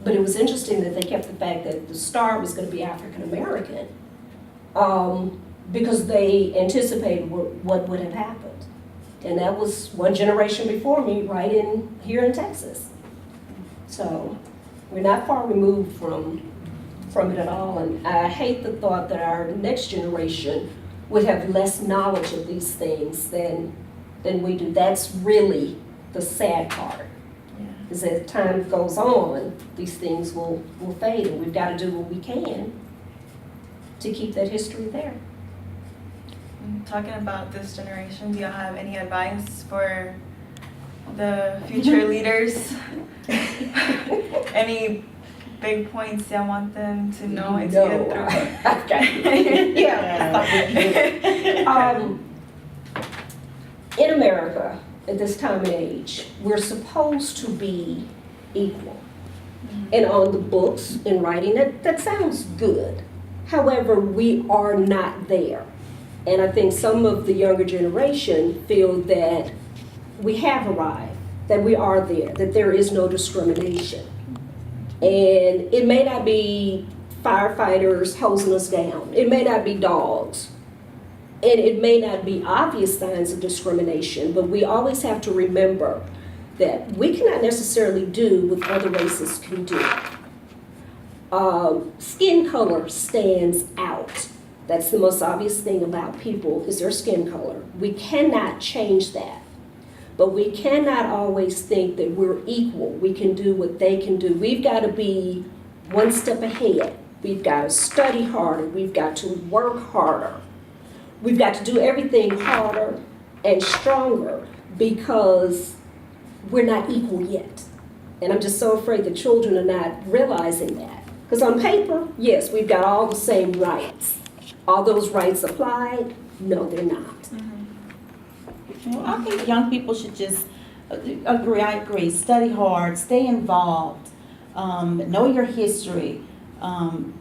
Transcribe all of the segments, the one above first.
But it was interesting that they kept the fact that the star was going to be African American, because they anticipated what would have happened. And that was one generation before me, right in here in Texas. So we're not far removed from it at all. And I hate the thought that our next generation would have less knowledge of these things than we do. That's really the sad part. Is as time goes on, these things will fade, and we've got to do what we can to keep that history there. Talking about this generation, do you have any advice for the future leaders? Any big points you want them to know and to get through? Yeah. In America, at this time and age, we're supposed to be equal. And on the books and writing, that sounds good. However, we are not there. And I think some of the younger generation feel that we have arrived, that we are there, that there is no discrimination. And it may not be firefighters hosing us down. It may not be dogs. And it may not be obvious signs of discrimination, but we always have to remember that we cannot necessarily do what other races can do. Skin color stands out. That's the most obvious thing about people, is their skin color. We cannot change that. But we cannot always think that we're equal. We can do what they can do. We've got to be one step ahead. We've got to study harder. We've got to work harder. We've got to do everything harder and stronger because we're not equal yet. And I'm just so afraid the children are not realizing that. Because on paper, yes, we've got all the same rights. All those rights applied? No, they're not. Well, I think young people should just agree. I agree. Study hard. Stay involved. Know your history. Find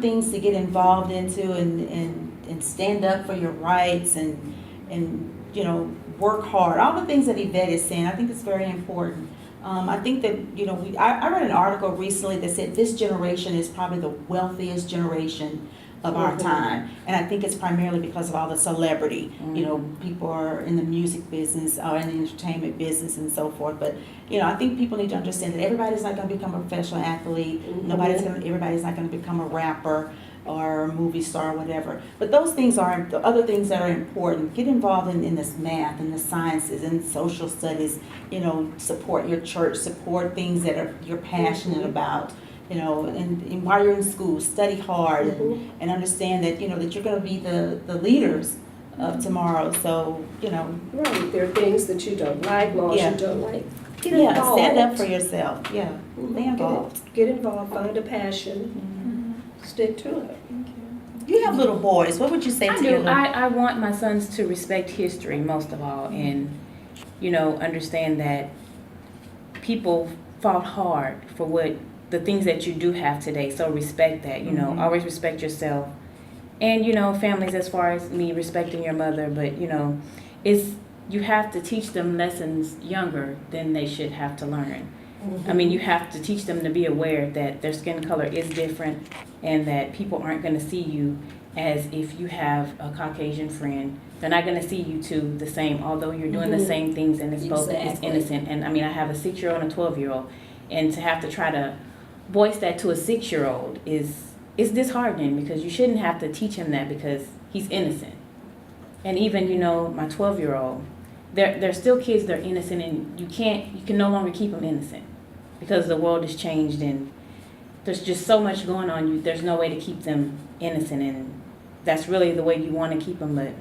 things to get involved into and stand up for your rights and work hard. All the things that Yvette is saying, I think it's very important. I think that, I read an article recently that said this generation is probably the wealthiest generation of our time. And I think it's primarily because of all the celebrity. People are in the music business or in the entertainment business and so forth. But, I think people need to understand that everybody's not going to become a professional athlete. Everybody's not going to become a rapper or a movie star or whatever. But those things are the other things that are important. Get involved in this math and the sciences and social studies. Support your church, support things that you're passionate about. And while you're in school, study hard and understand that, that you're going to be the leaders of tomorrow. So, Right, there are things that you don't like, laws you don't like. Get involved. Stand up for yourself. Yeah, stay involved. Get involved, find a passion, stick to it. You have little boys. What would you say to your little... I want my sons to respect history most of all and, understand that people fought hard for the things that you do have today. So respect that, always respect yourself. And, families as far as me respecting your mother, but, you have to teach them lessons younger than they should have to learn. I mean, you have to teach them to be aware that their skin color is different and that people aren't going to see you as if you have a Caucasian friend. They're not going to see you two the same, although you're doing the same things and it's both it's innocent. And I mean, I have a 6-year-old and a 12-year-old, and to have to try to voice that to a 6-year-old is disheartening because you shouldn't have to teach him that because he's innocent. And even, my 12-year-old, they're still kids, they're innocent, and you can no longer keep them innocent because the world has changed and there's just so much going on. There's no way to keep them innocent, and that's really the way you want to keep them, but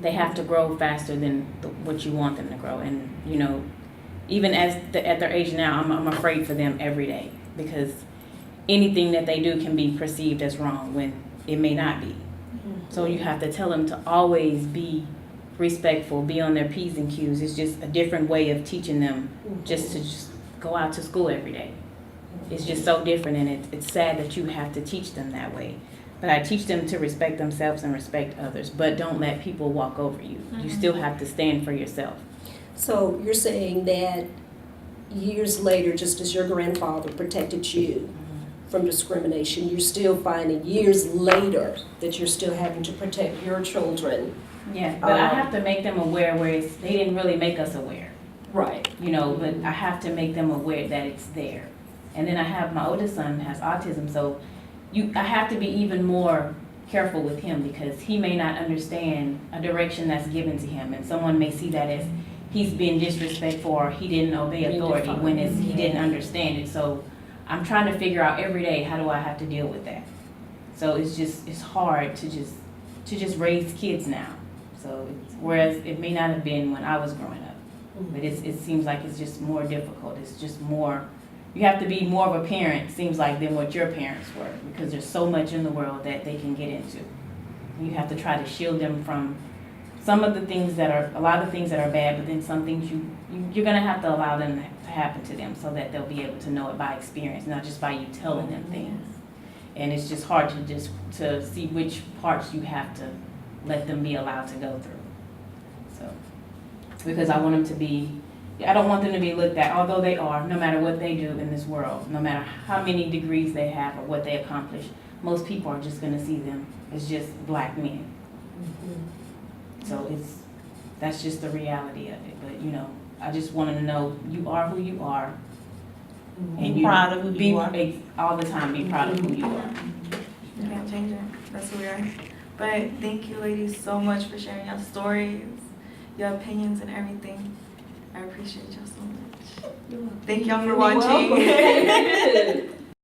they have to grow faster than what you want them to grow. And, even at their age now, I'm afraid for them every day because anything that they do can be perceived as wrong when it may not be. So you have to tell them to always be respectful, be on their P's and Q's. It's just a different way of teaching them just to go out to school every day. It's just so different, and it's sad that you have to teach them that way. But I teach them to respect themselves and respect others, but don't let people walk over you. You still have to stand for yourself. So you're saying that years later, just as your grandfather protected you from discrimination, you're still finding years later that you're still having to protect your children. Yeah, but I have to make them aware, whereas they didn't really make us aware. Right. You know, but I have to make them aware that it's there. And then I have, my oldest son has autism, so I have to be even more careful with him because he may not understand a direction that's given to him, and someone may see that as he's being disrespectful or he didn't obey authority when he didn't understand it. So I'm trying to figure out every day, how do I have to deal with that? So it's hard to just raise kids now. So whereas it may not have been when I was growing up, but it seems like it's just more difficult. It's just more, you have to be more of a parent, seems like, than what your parents were, because there's so much in the world that they can get into. You have to try to shield them from some of the things that are, a lot of things that are bad, but then some things you're gonna have to allow them to happen to them so that they'll be able to know it by experience, not just by you telling them things. And it's just hard to see which parts you have to let them be allowed to go through. So, because I want them to be, I don't want them to be looked at, although they are, no matter what they do in this world, no matter how many degrees they have or what they accomplish, most people are just gonna see them as just black men. So that's just the reality of it. But you know, I just want them to know you are who you are. And Be proud of who you are. All the time, be proud of who you are. You can't change it. That's who we are. But thank you, ladies, so much for sharing your stories, your opinions, and everything. I appreciate y'all so much. Thank y'all for You're watching. welcome.